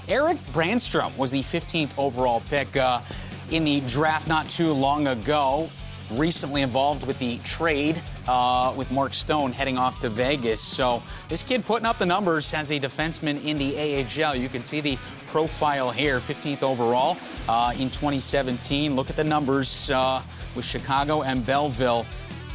Erik Brannstrom was the 15th overall pick in the draft not too long ago. Recently involved with the trade with Mark Stone heading off to Vegas. So this kid putting up the numbers as a defenseman in the AHL. You can see the profile here, 15th overall in 2017. Look at the numbers with Chicago and Belleville.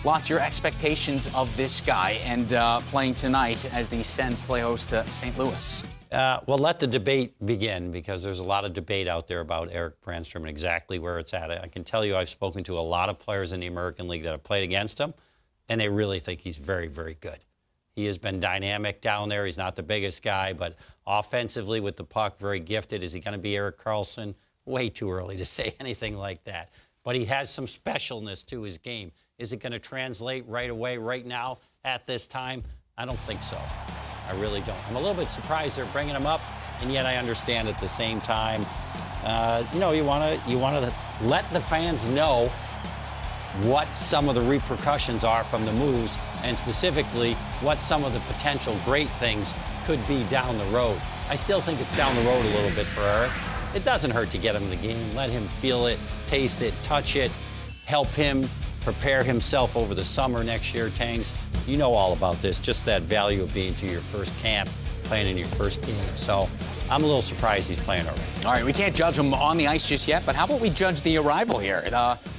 Lots your expectations of this guy and playing tonight as the Sens play host to St. Louis. Well, let the debate begin, because there's a lot of debate out there about Erik Brannstrom and exactly where it's at. I can tell you I've spoken to a lot of players in the American League that have played against him, and they really think he's very, very good. He has been dynamic down there. He's not the biggest guy, but offensively with the puck, very gifted. Is he going to be Erik Karlsson? Way too early to say anything like that. But he has some specialness to his game. Is it going to translate right away, right now, at this time? I don't think so. I really don't. I'm a little bit surprised they're bringing him up, and yet I understand at the same time, you want to let the fans know what some of the repercussions are from the moves, and specifically what some of the potential great things could be down the road. I still think it's down the road a little bit for Erik. It doesn't hurt to get him in the game. Let him feel it, taste it, touch it, help him prepare himself over the summer next year, Tangs. You know all about this, just that value of being to your first camp, playing in your first game. So I'm a little surprised he's playing already. All right, we can't judge him on the ice just yet, but how about we judge the arrival here?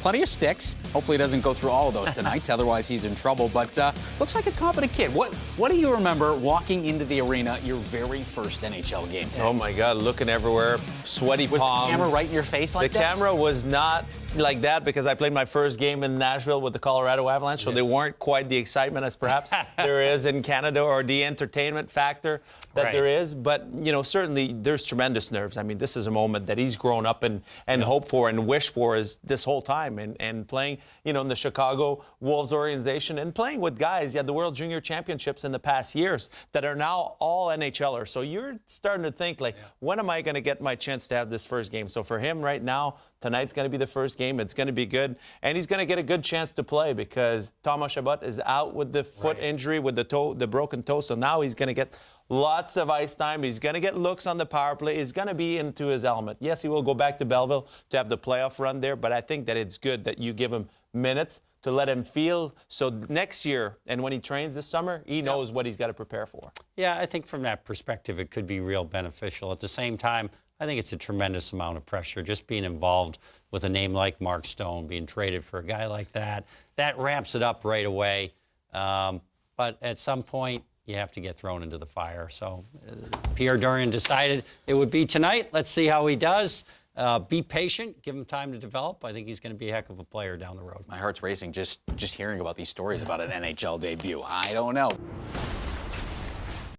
Plenty of sticks. Hopefully he doesn't go through all of those tonight, otherwise he's in trouble. But looks like a competent kid. What do you remember walking into the arena, your very first NHL game, Tangs? Oh, my God, looking everywhere, sweaty palms. Was the camera right in your face like this? The camera was not like that, because I played my first game in Nashville with the Colorado Avalanche, so they weren't quite the excitement as perhaps there is in Canada, or the entertainment factor that there is. But, certainly there's tremendous nerves. I mean, this is a moment that he's grown up and hoped for and wished for is this whole time. And playing, in the Chicago Wolves organization and playing with guys, the World Junior Championships in the past years that are now all NHLers. So you're starting to think, when am I going to get my chance to have this first game? So for him right now, tonight's going to be the first game. It's going to be good. And he's going to get a good chance to play, because Thomas Chabot is out with the foot injury, with the broken toe. So now he's going to get lots of ice time. He's going to get looks on the power play. He's going to be into his element. Yes, he will go back to Belleville to have the playoff run there, but I think that it's good that you give him minutes to let him feel. So next year, and when he trains this summer, he knows what he's got to prepare for. Yeah, I think from that perspective, it could be real beneficial. At the same time, I think it's a tremendous amount of pressure just being involved with a name like Mark Stone, being traded for a guy like that. That ramps it up right away. But at some point, you have to get thrown into the fire. So Pierre Dorion decided it would be tonight. Let's see how he does. Be patient. Give him time to develop. I think he's going to be a heck of a player down the road. My heart's racing just hearing about these stories about an NHL debut. I don't know.